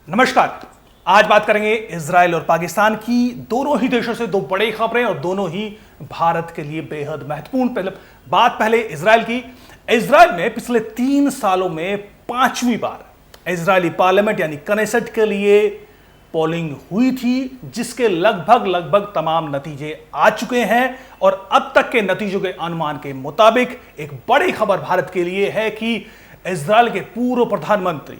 नमस्कार। आज बात करेंगे इजराइल और पाकिस्तान की। दोनों ही देशों से दो बड़ी खबरें और दोनों ही भारत के लिए बेहद महत्वपूर्ण। पहले इजराइल की। इजराइल में पिछले 3 सालों में 5वीं बार इजरायली पार्लियामेंट यानी कनेसेट के लिए पोलिंग हुई थी, जिसके लगभग तमाम नतीजे आ चुके हैं और अब तक के नतीजों के अनुमान के मुताबिक एक बड़ी खबर भारत के लिए है कि इजराइल के पूर्व प्रधानमंत्री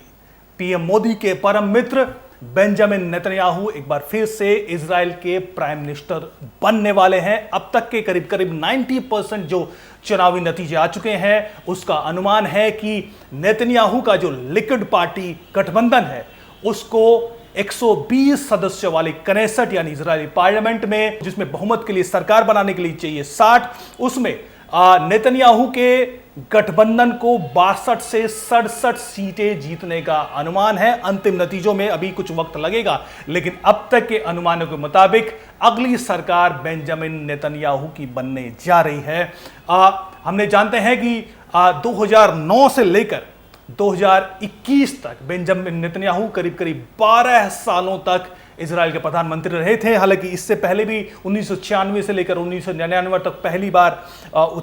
पीएम मोदी के परम मित्र बेंजामिन नेतन्याहू एक बार फिर से इजराइल के प्राइम मिनिस्टर बनने वाले हैं। अब तक के करीब 90% जो चुनावी नतीजे आ चुके हैं, उसका अनुमान है कि नेतन्याहू का जो लिक्विड पार्टी गठबंधन है, उसको 120 सदस्य वाली कनेसेट यानी इजरायली पार्लियामेंट में, जिसमें बहुमत के लिए सरकार बनाने के लिए चाहिए 60, उसमें नेतन्याहू के गठबंधन को 62 से 67 सीटें जीतने का अनुमान है। अंतिम नतीजों में अभी कुछ वक्त लगेगा, लेकिन अब तक के अनुमानों के मुताबिक अगली सरकार बेंजामिन नेतन्याहू की बनने जा रही है। हमने जानते हैं कि 2009 से लेकर 2021 तक बेंजामिन नेतन्याहू करीब 12 सालों तक इजराइल के प्रधानमंत्री रहे थे। हालांकि इससे पहले भी 1996 से लेकर 1999 तक पहली बार,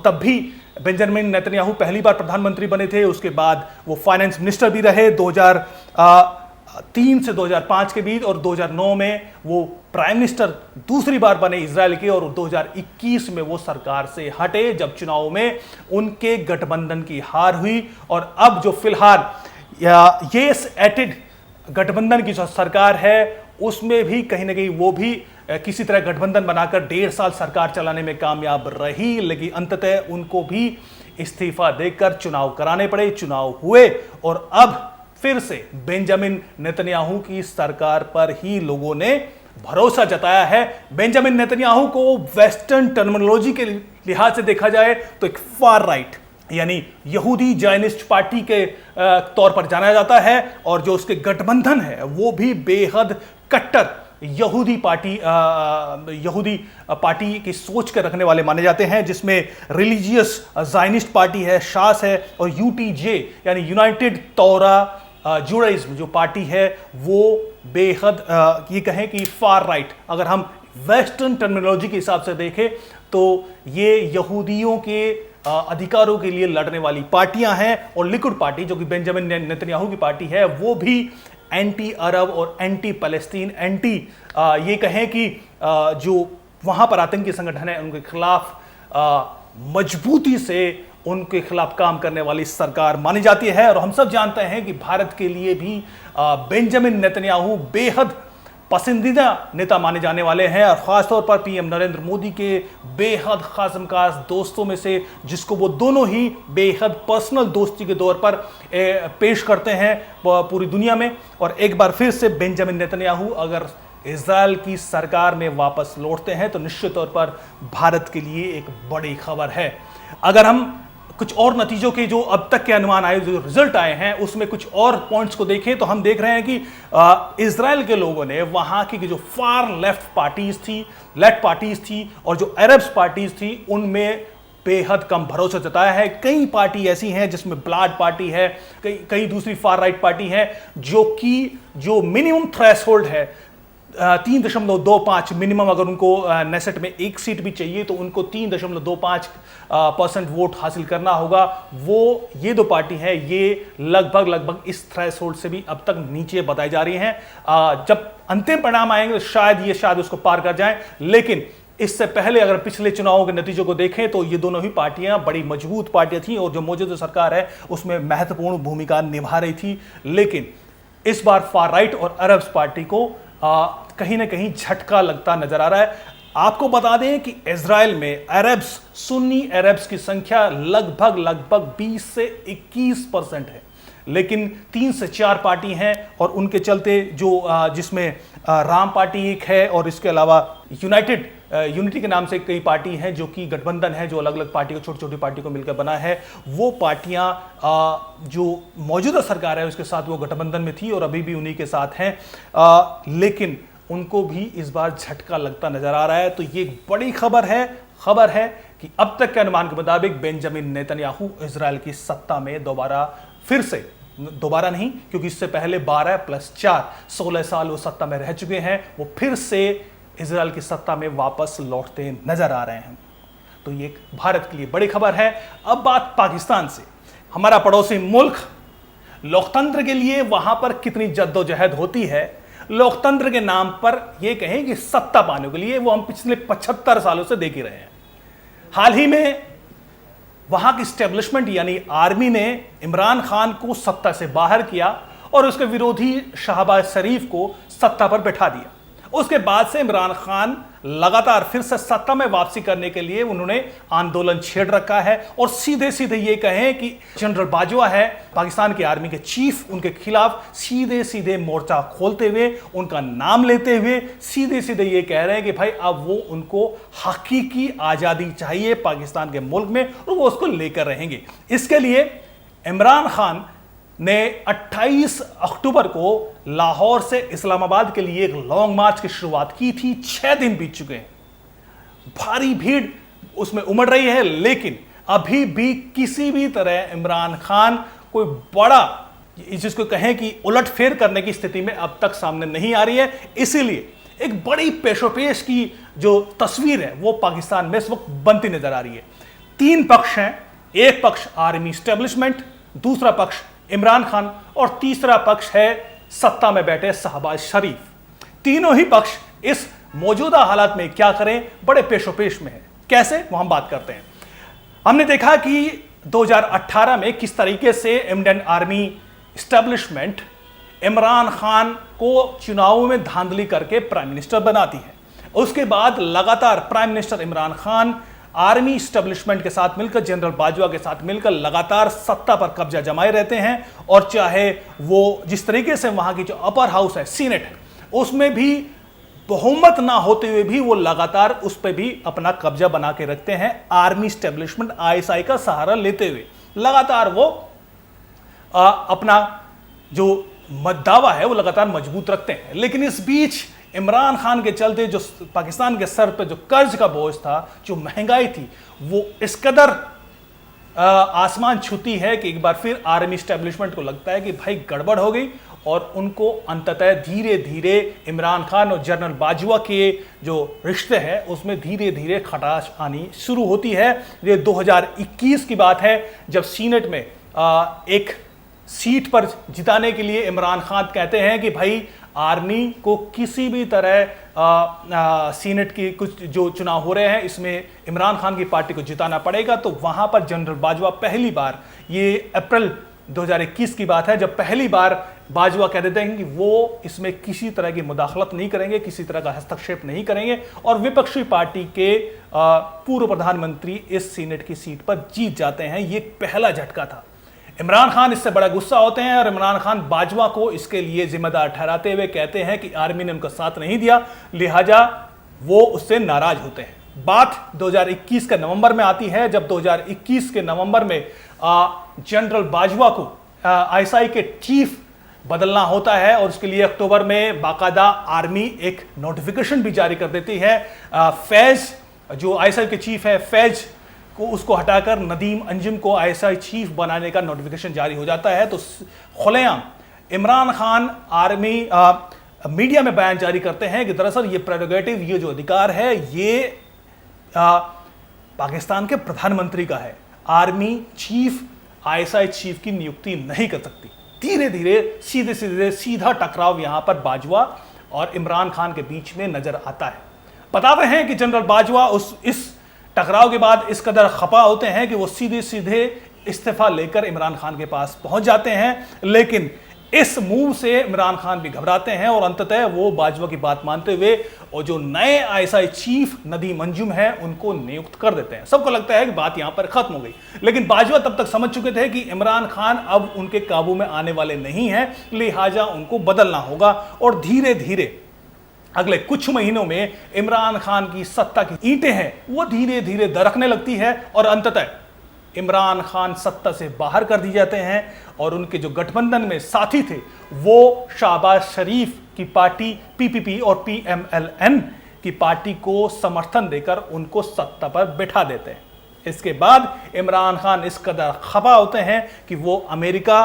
तब भी बेंजामिन नेतन्याहू पहली बार प्रधानमंत्री बने थे। उसके बाद वो फाइनेंस मिनिस्टर भी रहे 2003 से 2005 के बीच, और 2009 में वो प्राइम मिनिस्टर दूसरी बार बने इजराइल के, और 2021 में वो सरकार से हटे जब चुनाव में उनके गठबंधन की हार हुई। और अब जो फिलहाल येस एटेड गठबंधन की जो सरकार है, उसमें भी कहीं ना कहीं वो भी किसी तरह गठबंधन बनाकर 1.5 साल सरकार चलाने में कामयाब रही, लेकिन अंततः उनको भी इस्तीफा देकर चुनाव कराने पड़े। चुनाव हुए और अब फिर से बेंजामिन नेतन्याहू की सरकार पर ही लोगों ने भरोसा जताया है। बेंजामिन नेतन्याहू को वेस्टर्न टर्मिनोलॉजी के लिहाज से देखा जाए तो एक फार राइट यानी यहूदी जायनिस्ट पार्टी के तौर पर जाना जाता है, और जो उसके गठबंधन है वो भी बेहद कट्टर यहूदी पार्टी की सोच के रखने वाले माने जाते हैं, जिसमें रिलीजियस जायनिस्ट पार्टी है, शास है, और यूटीजे यानी यूनाइटेड तौरा जुडाइज्म जो पार्टी है वो बेहद ये कहें कि फार राइट। अगर हम वेस्टर्न टर्मिनोलॉजी के हिसाब से देखें तो ये यहूदियों के अधिकारों के लिए लड़ने वाली पार्टियां हैं। और लिक्विड पार्टी जो कि बेंजामिन नेतन्याहू की पार्टी है, वो भी एंटी अरब और एंटी पैलेस्टीन, ये कहें कि जो वहां पर आतंकी संगठन है उनके खिलाफ मजबूती से उनके खिलाफ काम करने वाली सरकार मानी जाती है। और हम सब जानते हैं कि भारत के लिए भी बेंजामिन नेतन्याहू बेहद पसंदीदा नेता माने जाने वाले हैं, और ख़ासतौर पर पीएम नरेंद्र मोदी के बेहद खासमखास दोस्तों में से, जिसको वो दोनों ही बेहद पर्सनल दोस्ती के तौर पर पेश करते हैं पूरी दुनिया में। और एक बार फिर से बेंजामिन नेतन्याहू अगर इजराइल की सरकार में वापस लौटते हैं तो निश्चित तौर पर भारत के लिए एक बड़ी खबर है। अगर हम कुछ और नतीजों के जो अब तक के अनुमान आए, जो रिजल्ट आए हैं, उसमें कुछ और पॉइंट्स को देखें तो हम देख रहे हैं कि इजराइल के लोगों ने वहां की जो फार लेफ्ट पार्टीज थी और जो अरब्स पार्टीज थी, उनमें बेहद कम भरोसा जताया है। कई पार्टी ऐसी हैं जिसमें ब्लाड पार्टी है, कई दूसरी फार राइट पार्टी है, जो मिनिमम थ्रेशोल्ड है 3.25 मिनिमम, अगर उनको नेसेट में एक सीट भी चाहिए तो उनको 3.25% वोट हासिल करना होगा। ये दो पार्टी है, ये लगभग इस थ्रेशोल्ड से भी अब तक नीचे बताई जा रही हैं। जब अंतिम परिणाम आएंगे तो शायद उसको पार कर जाएं, लेकिन इससे पहले अगर पिछले चुनावों के नतीजों को देखें तो ये दोनों ही पार्टियां बड़ी मजबूत पार्टियां थी और जो मौजूदा सरकार है उसमें महत्वपूर्ण भूमिका निभा रही थी। लेकिन इस बार फार राइट और अरब्स पार्टी को कहीं ना कहीं झटका लगता नजर आ रहा है। आपको बता दें कि इजराइल में सुन्नी अरब्स की संख्या लगभग 20 से 21% है, लेकिन 3 से 4 पार्टी हैं, और उनके चलते जिसमें राम पार्टी एक है, और इसके अलावा यूनिटी के नाम से कई पार्टी हैं जो कि गठबंधन है, जो अलग अलग पार्टी को छोटी पार्टी को मिलकर बना है। वो पार्टियां जो मौजूदा सरकार है उसके साथ वो गठबंधन में थी और अभी भी उन्हीं के साथ हैं, लेकिन उनको भी इस बार झटका लगता नजर आ रहा है। तो ये एक बड़ी खबर है कि अब तक के अनुमान के मुताबिक बेंजामिन नेतन्याहू इजराइल की सत्ता में दोबारा फिर से दोबारा नहीं, क्योंकि इससे पहले 12 + 4 16 साल वो सत्ता में रह चुके हैं, वो फिर से इजराइल की सत्ता में वापस लौटते नजर आ रहे हैं। तो ये एक भारत के लिए बड़ी खबर है। अब बात पाकिस्तान से, हमारा पड़ोसी मुल्क, लोकतंत्र के लिए वहां पर कितनी जद्दोजहद होती है। लोकतंत्र के नाम पर यह कहें कि सत्ता पाने के लिए, वो हम पिछले 75 सालों से देख ही रहे हैं। हाल ही में वहां की स्टैब्लिशमेंट यानी आर्मी ने इमरान खान को सत्ता से बाहर किया और उसके विरोधी शहबाज शरीफ को सत्ता पर बैठा दिया। उसके बाद से इमरान खान लगातार फिर से सत्ता में वापसी करने के लिए उन्होंने आंदोलन छेड़ रखा है और सीधे सीधे ये कहें कि जनरल बाजवा है पाकिस्तान की आर्मी के चीफ, उनके खिलाफ सीधे सीधे मोर्चा खोलते हुए, उनका नाम लेते हुए सीधे सीधे ये कह रहे हैं कि भाई अब वो उनको हकीकी आज़ादी चाहिए पाकिस्तान के मुल्क में और वो उसको लेकर रहेंगे। इसके लिए इमरान खान ने 28 अक्टूबर को लाहौर से इस्लामाबाद के लिए एक लॉन्ग मार्च की शुरुआत की थी। 6 दिन बीत चुके हैं, भारी भीड़ उसमें उमड़ रही है, लेकिन अभी भी किसी भी तरह इमरान खान कोई बड़ा, जिसको कहें कि उलटफेर करने की स्थिति में अब तक सामने नहीं आ रही है। इसीलिए एक बड़ी पेशोपेश की जो तस्वीर है वो पाकिस्तान में इस वक्त बनती नजर आ रही है। 3 पक्ष हैं, एक पक्ष आर्मी स्टैब्लिशमेंट, दूसरा पक्ष इमरान खान और तीसरा पक्ष है सत्ता में बैठे शहबाज शरीफ। तीनों ही पक्ष इस मौजूदा हालात में क्या करें, बड़े पेशोपेश में है। कैसे, वो हम बात करते हैं। हमने देखा कि 2018 में किस तरीके से Indian army establishment Imran Khan को चुनावों में धांधली करके प्राइम मिनिस्टर बनाती है। उसके बाद लगातार prime minister Imran Khan army establishment के साथ मिलकर, जनरल बाजवा के साथ मिलकर लगातार सत्ता पर कब्जा जमाए रहते हैं। और चाहे वो जिस तरीके से वहां की जो अपर हाउस है, सीनेट है, उसमें भी बहुमत ना होते हुए भी वो लगातार उस पर भी अपना कब्जा बना के रखते हैं। आर्मी स्टैब्लिशमेंट ISI का सहारा लेते हुए लगातार वो अपना जो दावा है वो लगातार मजबूत रखते हैं। लेकिन इस बीच इमरान खान के चलते जो पाकिस्तान के सर पे जो कर्ज का बोझ था, जो महंगाई थी, वो इस कदर आसमान छूती है कि एक बार फिर आर्मी स्टैब्लिशमेंट को लगता है कि भाई गड़बड़ हो गई और उनको अंततः धीरे धीरे इमरान खान और जनरल बाजवा के जो रिश्ते हैं उसमें धीरे धीरे खटास आनी शुरू होती है। ये 2021 की बात है, जब सीनेट में एक सीट पर जिताने के लिए इमरान खान कहते हैं कि भाई आर्मी को किसी भी तरह सीनेट की कुछ जो चुनाव हो रहे हैं इसमें इमरान खान की पार्टी को जिताना पड़ेगा। तो वहां पर जनरल बाजवा पहली बार, ये अप्रैल 2021 की बात है, जब पहली बार बाजवा कह देते हैं कि वो इसमें किसी तरह की मुदाखलत नहीं करेंगे, किसी तरह का हस्तक्षेप नहीं करेंगे और विपक्षी पार्टी के पूर्व प्रधानमंत्री इस सीनेट की सीट पर जीत जाते हैं। ये पहला झटका था। इमरान खान इससे बड़ा गुस्सा होते हैं और इमरान खान बाजवा को इसके लिए जिम्मेदार ठहराते हुए कहते हैं कि आर्मी ने उनका साथ नहीं दिया, लिहाजा वो उससे नाराज होते हैं। बात 2021 के नवंबर में आती है, जब 2021 के नवंबर में जनरल बाजवा को ISI के चीफ बदलना होता है और उसके लिए अक्टूबर में बाकायदा आर्मी एक नोटिफिकेशन भी जारी कर देती है। फैज जो ISI के चीफ है, फैज को उसको हटाकर नदीम अंजुम को ISI चीफ बनाने का नोटिफिकेशन जारी हो जाता है। तो खुलेआम इमरान खान आर्मी मीडिया में बयान जारी करते हैं कि दरअसल ये प्रेरोगेटिव, ये जो अधिकार है, ये पाकिस्तान के प्रधानमंत्री का है। आर्मी चीफ ISI चीफ की नियुक्ति नहीं कर सकती। धीरे धीरे सीधे सीधे सीधा टकराव यहां पर बाजवा और इमरान खान के बीच में नजर आता है। बताते हैं कि जनरल बाजवा इस टकराव के बाद इस कदर खपा होते हैं कि वो सीधे सीधे इस्तीफा लेकर इमरान खान के पास पहुंच जाते हैं। लेकिन इस मूव से इमरान खान भी घबराते हैं और अंततः वो बाजवा की बात मानते हुए और जो नए ISI चीफ नदीम अंजुम है उनको नियुक्त कर देते हैं। सबको लगता है कि बात यहां पर खत्म हो गई, लेकिन बाजवा तब तक समझ चुके थे कि इमरान खान अब उनके काबू में आने वाले नहीं हैं, लिहाजा उनको बदलना होगा। और धीरे धीरे अगले कुछ महीनों में इमरान खान की सत्ता की ईंटें हैं वो धीरे धीरे दरकने लगती है और अंततः इमरान खान सत्ता से बाहर कर दिए जाते हैं और उनके जो गठबंधन में साथी थे वो शहबाज शरीफ की पार्टी PPP और PMLN की पार्टी को समर्थन देकर उनको सत्ता पर बैठा देते हैं। इसके बाद इमरान खान इस कदर खफा होते हैं कि वो अमेरिका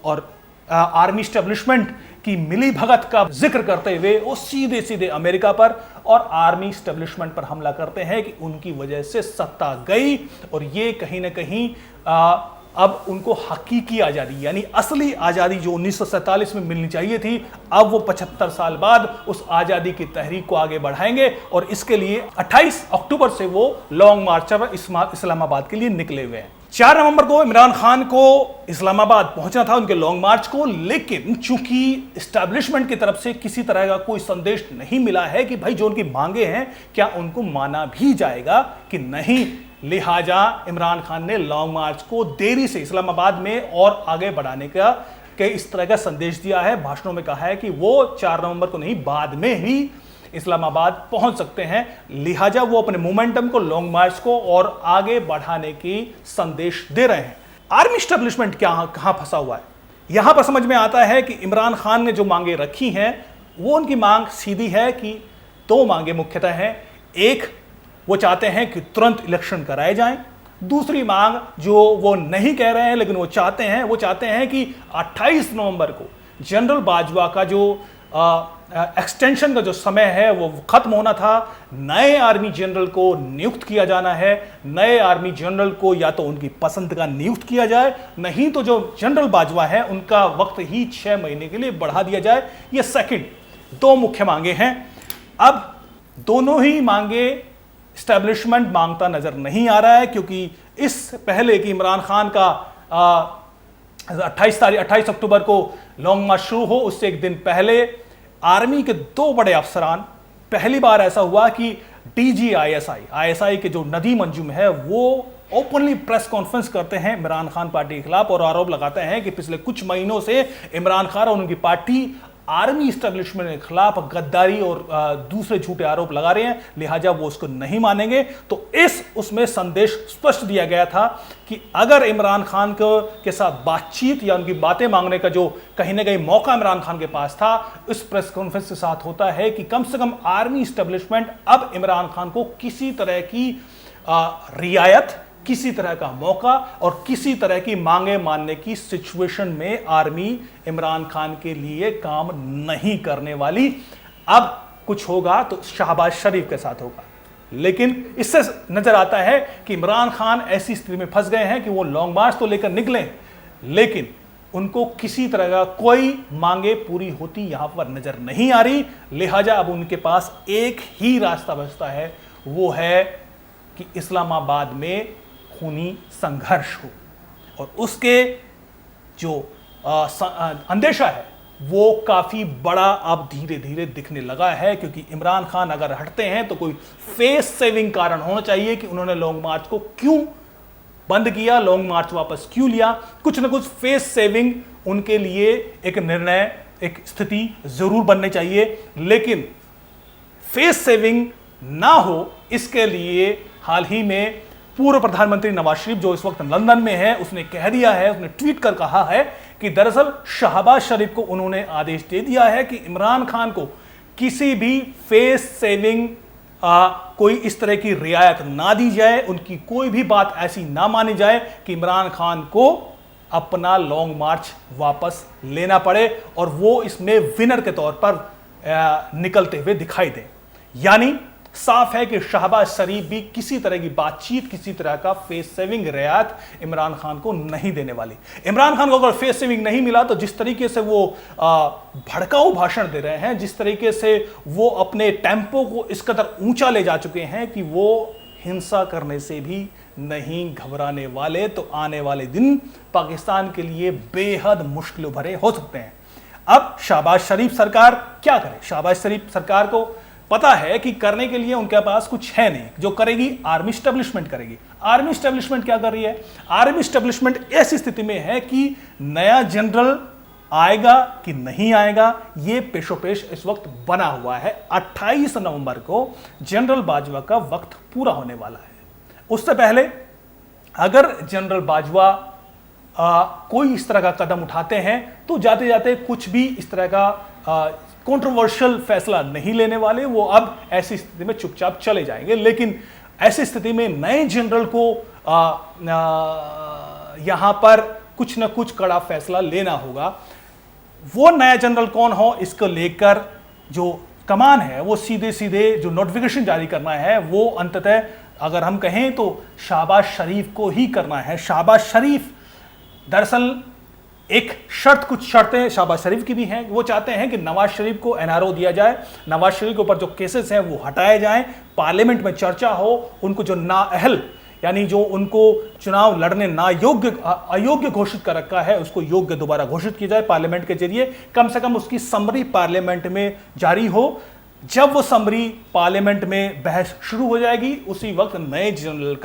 और आर्मी स्टैब्लिशमेंट की मिली भगत का जिक्र करते हुए वो सीधे सीधे अमेरिका पर और आर्मी स्टैब्लिशमेंट पर हमला करते हैं कि उनकी वजह से सत्ता गई और ये कहीं ना कहीं अब उनको हकीकी आज़ादी यानी असली आज़ादी जो 1947 में मिलनी चाहिए थी, अब वो 75 साल बाद उस आज़ादी की तहरीक को आगे बढ़ाएंगे और इसके लिए 28 अक्टूबर से वो लॉन्ग मार्च पर इस्लामाबाद के लिए निकले हुए हैं। 4 नवंबर को इमरान खान को इस्लामाबाद पहुंचना था उनके लॉन्ग मार्च को, लेकिन चूंकि एस्टैब्लिशमेंट की तरफ से किसी तरह का कोई संदेश नहीं मिला है कि भाई जो उनकी मांगे हैं क्या उनको माना भी जाएगा कि नहीं, लिहाजा इमरान खान ने लॉन्ग मार्च को देरी से इस्लामाबाद में और आगे बढ़ाने का इस तरह का संदेश दिया है। भाषणों में कहा है कि वो 4 नवंबर को नहीं, बाद में ही इस्लामाबाद पहुंच सकते हैं, लिहाजा वो अपने मोमेंटम को, लॉन्ग मार्च को और आगे बढ़ाने की संदेश दे रहे हैं। आर्मी एस्टैब्लिशमेंट कहां फंसा हुआ है, यहां पर समझ में आता है कि इमरान खान ने जो मांगे रखी हैं वो उनकी मांग सीधी है कि 2 मांगे मुख्यतः हैं। एक, वो चाहते हैं कि तुरंत इलेक्शन कराए जाएं। दूसरी मांग जो वो नहीं कह रहे हैं लेकिन वो चाहते हैं कि 28 नवंबर को जनरल बाजवा का जो एक्सटेंशन का जो समय है वो खत्म होना था, नए आर्मी जनरल को नियुक्त किया जाना है। नए आर्मी जनरल को या तो उनकी पसंद का नियुक्त किया जाए, नहीं तो जो जनरल बाजवा है उनका वक्त ही 6 महीने के लिए बढ़ा दिया जाए। ये सेकंड 2 मुख्य मांगे हैं। अब दोनों ही मांगे एस्टैब्लिशमेंट मांगता नजर नहीं आ रहा है, क्योंकि इस पहले कि इमरान खान का 28 अक्टूबर को लॉन्ग मार्च शुरू हो उससे एक दिन पहले आर्मी के 2 बड़े अफसरान, पहली बार ऐसा हुआ कि डीजी आईएसआई के जो नदीम अंजुम है वो ओपनली प्रेस कॉन्फ्रेंस करते हैं इमरान खान पार्टी के खिलाफ और आरोप लगाते हैं कि पिछले कुछ महीनों से इमरान खान और उनकी पार्टी आर्मी एस्टैब्लिशमेंट के खिलाफ गद्दारी और दूसरे झूठे आरोप लगा रहे हैं, लिहाजा वो उसको नहीं मानेंगे। तो उसमें संदेश स्पष्ट दिया गया था कि अगर इमरान खान के साथ बातचीत या उनकी बातें मांगने का जो कहीं ना कहीं मौका इमरान खान के पास था, इस प्रेस कॉन्फ्रेंस के साथ होता है कि कम से कम आर्मी एस्टैब्लिशमेंट अब इमरान खान को किसी तरह की रियायत, किसी तरह का मौका और किसी तरह की मांगे मानने की सिचुएशन में आर्मी इमरान खान के लिए काम नहीं करने वाली। अब कुछ होगा तो शहबाज शरीफ के साथ होगा, लेकिन इससे नजर आता है कि इमरान खान ऐसी स्थिति में फंस गए हैं कि वो लॉन्ग मार्च तो लेकर निकले, लेकिन उनको किसी तरह का कोई मांगे पूरी होती यहां पर नजर नहीं आ रही। लिहाजा अब उनके पास एक ही रास्ता बचता है, वो है कि इस्लामाबाद में खूनी संघर्ष हो और उसके जो अंदेशा है वो काफी बड़ा अब धीरे धीरे दिखने लगा है, क्योंकि इमरान खान अगर हटते हैं तो कोई फेस सेविंग कारण होना चाहिए कि उन्होंने लॉन्ग मार्च को क्यों बंद किया, लॉन्ग मार्च वापस क्यों लिया। कुछ ना कुछ फेस सेविंग उनके लिए एक निर्णय, एक स्थिति जरूर बननी चाहिए, लेकिन फेस सेविंग ना हो इसके लिए हाल ही में पूर्व प्रधानमंत्री नवाज शरीफ जो इस वक्त लंदन में है, उसने कह दिया है, उसने ट्वीट कर कहा है कि दरअसल शहबाज शरीफ को उन्होंने आदेश दे दिया है कि इमरान खान को किसी भी फेस सेविंग कोई इस तरह की रियायत ना दी जाए, उनकी कोई भी बात ऐसी ना मानी जाए कि इमरान खान को अपना लॉन्ग मार्च वापस लेना पड़े और वो इसमें विनर के तौर पर निकलते हुए दिखाई दे। यानी साफ है कि शहबाज शरीफ भी किसी तरह की बातचीत, किसी तरह का फेस सेविंग रियायत इमरान खान को नहीं देने वाली। इमरान खान को अगर फेस सेविंग नहीं मिला तो जिस तरीके से वो भड़काऊ भाषण दे रहे हैं, जिस तरीके से वो अपने टेम्पो को इस कदर ऊंचा ले जा चुके हैं कि वो हिंसा करने से भी नहीं घबराने वाले, तो आने वाले दिन पाकिस्तान के लिए बेहद मुश्किल भरे हो सकते हैं। अब शहबाज शरीफ सरकार क्या करे? शहबाज शरीफ सरकार को पता है कि करने के लिए उनके पास कुछ है नहीं, जो करेगी आर्मी एस्टैब्लिशमेंट करेगी। आर्मी एस्टैब्लिशमेंट क्या कर रही है? आर्मी एस्टैब्लिशमेंट ऐसी स्थिति में है कि नया जनरल आएगा कि नहीं आएगा ये पेशोपेश इस वक्त बना हुआ है। 28 नवंबर को जनरल बाजवा का वक्त पूरा होने वाला है। उससे पहले अगर जनरल बाजवा कोई इस तरह का कदम उठाते हैं तो जाते जाते कुछ भी इस तरह का कंट्रोवर्शियल फैसला नहीं लेने वाले, वो अब ऐसी स्थिति में चुपचाप चले जाएंगे। लेकिन ऐसी स्थिति में नए जनरल को यहां पर कुछ ना कुछ कड़ा फैसला लेना होगा। वो नया जनरल कौन हो, इसको लेकर जो कमान है वो सीधे सीधे जो नोटिफिकेशन जारी करना है वो अंततः अगर हम कहें तो शहबाज शरीफ को ही करना है। शहबाज शरीफ दरअसल कुछ शर्तें शहबाज शरीफ की भी हैं। वो चाहते हैं कि नवाज शरीफ को एनआरओ दिया जाए, नवाज शरीफ के ऊपर जो केसेस हैं वो हटाए जाएं, पार्लियामेंट में चर्चा हो, उनको जो नाअहल यानी जो उनको चुनाव लड़ने अयोग्य घोषित कर रखा है उसको योग्य दोबारा घोषित किया जाए पार्लियामेंट के जरिए। कम से कम उसकी समरी पार्लियामेंट में जारी हो। जब वो समरी पार्लियामेंट में बहस शुरू हो जाएगी उसी वक्त नए जनरल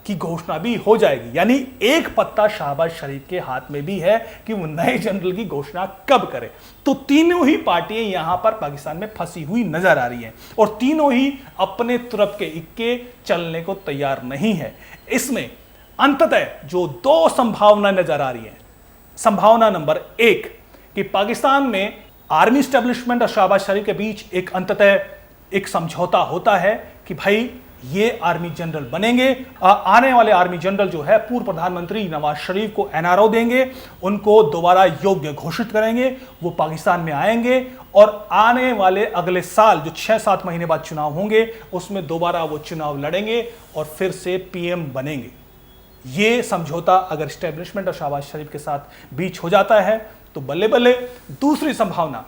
की घोषणा भी हो जाएगी। यानी एक पत्ता शहबाज शरीफ के हाथ में भी है कि वो नए जनरल की घोषणा कब करे। तो तीनों ही पार्टियां यहां पर पाकिस्तान में फंसी हुई नजर आ रही हैं और तीनों ही अपने तरफ के इक्के चलने को तैयार नहीं है। इसमें अंततः जो दो संभावना नजर आ रही है, संभावना नंबर एक कि पाकिस्तान में आर्मी एस्टेब्लिशमेंट और शहबाज शरीफ के बीच एक अंततः एक समझौता होता है कि भाई ये आर्मी जनरल बनेंगे। आने वाले आर्मी जनरल जो है पूर्व प्रधानमंत्री नवाज शरीफ को एनआरओ देंगे, उनको दोबारा योग्य घोषित करेंगे, वो पाकिस्तान में आएंगे और आने वाले अगले साल जो 6-7 महीने बाद चुनाव होंगे उसमें दोबारा वो चुनाव लड़ेंगे और फिर से पीएम बनेंगे। ये समझौता अगर एस्टेब्लिशमेंट और शहबाज शरीफ के साथ बीच हो जाता है तो बल्ले बल्ले। दूसरी संभावना,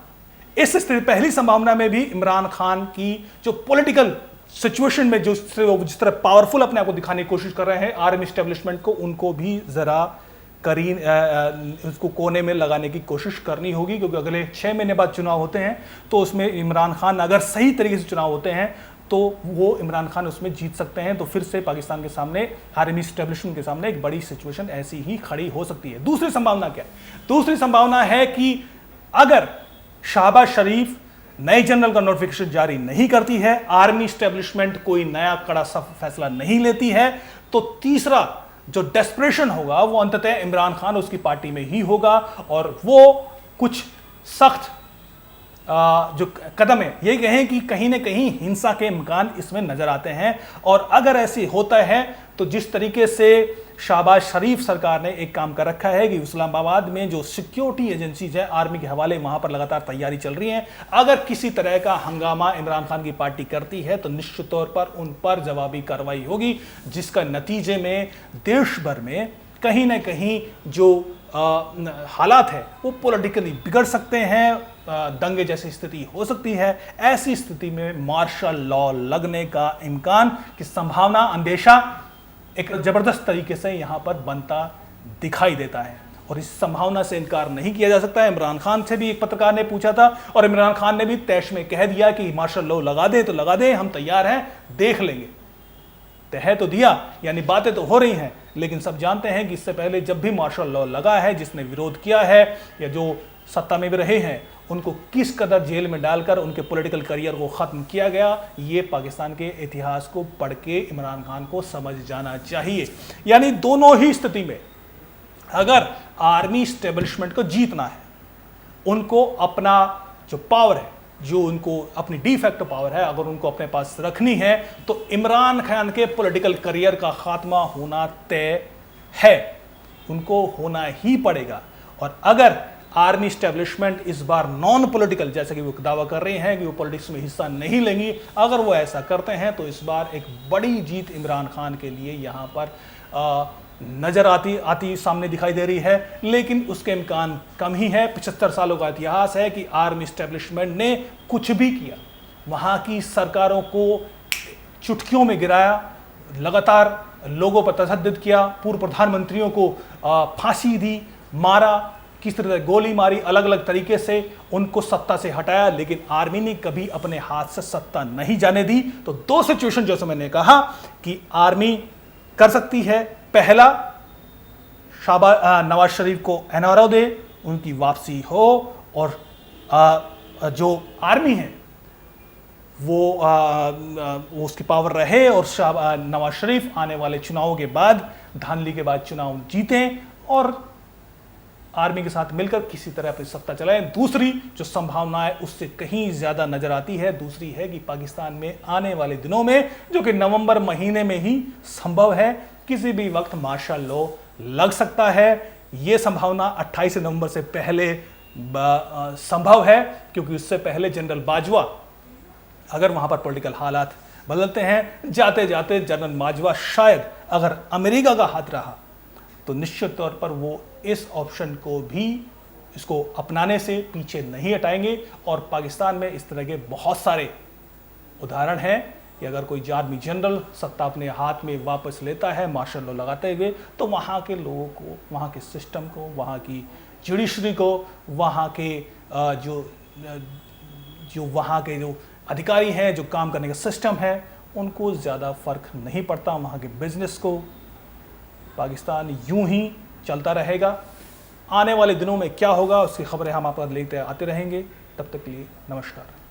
इस स्थिति पहली संभावना में भी इमरान खान की जो पॉलिटिकल सिचुएशन में जिस तरह पावरफुल अपने आप को दिखाने की कोशिश कर रहे हैं आर्मी एस्टेब्लिशमेंट को, उनको भी जरा उसको कोने में लगाने की कोशिश करनी होगी क्योंकि अगले 6 महीने बाद चुनाव होते हैं। तो उसमें इमरान खान अगर सही तरीके से चुनाव होते हैं तो वो इमरान खान उसमें जीत सकते हैं। तो फिर से पाकिस्तान के सामने आर्मी एस्टेब्लिशमेंट के सामने एक बड़ी सिचुएशन ऐसी ही खड़ी हो सकती है। दूसरी संभावना क्या है? दूसरी संभावना है कि अगर शहबाज शरीफ नए जनरल का नोटिफिकेशन जारी नहीं करती है, आर्मी एस्टेब्लिशमेंट कोई नया कड़ा फैसला नहीं लेती है, तो तीसरा जो डेस्परेशन होगा वो अंततः इमरान खान उसकी पार्टी में ही होगा और वो कुछ सख्त जो कदम है ये कहें कि कहीं ना कहीं हिंसा के इम्कान इसमें नजर आते हैं। और अगर ऐसे होता है तो जिस तरीके से शहबाज शरीफ सरकार ने एक काम कर रखा है कि इस्लामाबाद में जो सिक्योरिटी एजेंसीज है आर्मी के हवाले वहां पर लगातार तैयारी चल रही है, अगर किसी तरह का हंगामा इमरान खान की पार्टी करती है तो निश्चित तौर पर उन पर जवाबी कार्रवाई होगी, जिसका नतीजे में देश भर में कहीं ना कहीं जो हालात है वो पॉलिटिकली बिगड़ सकते हैं, दंगे जैसी स्थिति हो सकती है। ऐसी स्थिति में मार्शल लॉ लगने का इम्कान की संभावना, अंदेशा एक जबरदस्त तरीके से यहां पर बनता दिखाई देता है और इस संभावना से इनकार नहीं किया जा सकता है। इमरान खान से भी एक पत्रकार ने पूछा था और इमरान खान ने भी तैश में कह दिया कि मार्शल लॉ लगा दे तो लगा दे, हम तैयार हैं, देख लेंगे। तय तो दिया, यानी बातें तो हो रही हैं, लेकिन सब जानते हैं कि इससे पहले जब भी मार्शल लॉ लगा है, जिसने विरोध किया है या जो सत्ता में भी रहे हैं उनको किस कदर जेल में डालकर उनके पॉलिटिकल करियर को खत्म किया गया, ये पाकिस्तान के इतिहास को पढ़ के इमरान खान को समझ जाना चाहिए। यानी दोनों ही स्थिति में अगर आर्मी एस्टेब्लिशमेंट को जीतना है, उनको अपना जो पावर है, जो उनको अपनी डी फैक्टो पावर है, अगर उनको अपने पास रखनी है तो इमरान खान के पॉलिटिकल करियर का खात्मा होना तय है, उनको होना ही पड़ेगा। और अगर आर्मी एस्टेब्लिशमेंट इस बार नॉन पॉलिटिकल, जैसे कि वो दावा कर रहे हैं कि वो पॉलिटिक्स में हिस्सा नहीं लेंगी, अगर वो ऐसा करते हैं तो इस बार एक बड़ी जीत इमरान खान के लिए यहाँ पर नजर आती सामने दिखाई दे रही है। लेकिन उसके इम्कान कम ही है। 75 सालों का इतिहास है कि आर्मी एस्टेब्लिशमेंट ने कुछ भी किया, वहाँ की सरकारों को चुटकियों में गिराया, लगातार लोगों पर तशद्दुद किया, पूर्व प्रधानमंत्रियों को फांसी दी, मारा, किस तरह गोली मारी, अलग अलग तरीके से उनको सत्ता से हटाया, लेकिन आर्मी ने कभी अपने हाथ से सत्ता नहीं जाने दी। तो दो सिचुएशन जैसे मैंने कहा कि आर्मी कर सकती है, पहला नवाज शरीफ को एनआरओ दे, उनकी वापसी हो और जो आर्मी है वो उसकी पावर रहे और नवाज शरीफ आने वाले चुनावों के बाद, धांधली के बाद चुनाव जीतें और आर्मी के साथ मिलकर किसी तरह अपनी सत्ता चलाएं। दूसरी जो संभावना है उससे कहीं ज्यादा नजर आती है, दूसरी है कि पाकिस्तान में आने वाले दिनों में, जो कि नवंबर महीने में ही संभव है, किसी भी वक्त मार्शल लॉ लग सकता है। यह संभावना 28 नवंबर से पहले संभव है, क्योंकि उससे पहले जनरल बाजवा, अगर वहां पर पॉलिटिकल हालात बदलते हैं, जाते जाते जनरल बाजवा शायद अगर अमेरिका का हाथ रहा तो निश्चित तौर पर वो इस ऑप्शन को भी, इसको अपनाने से पीछे नहीं हटाएंगे। और पाकिस्तान में इस तरह के बहुत सारे उदाहरण हैं कि अगर कोई आर्मी जनरल सत्ता अपने हाथ में वापस लेता है मार्शल लॉ लगाते हुए, तो वहाँ के लोगों को, वहाँ के सिस्टम को, वहाँ की जुडिशरी को, वहाँ के जो वहाँ के जो अधिकारी हैं, जो काम करने का सिस्टम है, उनको ज़्यादा फर्क नहीं पड़ता। वहाँ के बिजनेस को पाकिस्तान यूं ही चलता रहेगा। आने वाले दिनों में क्या होगा उसकी खबरें हम आप लेते आते रहेंगे। तब तक के लिए नमस्कार।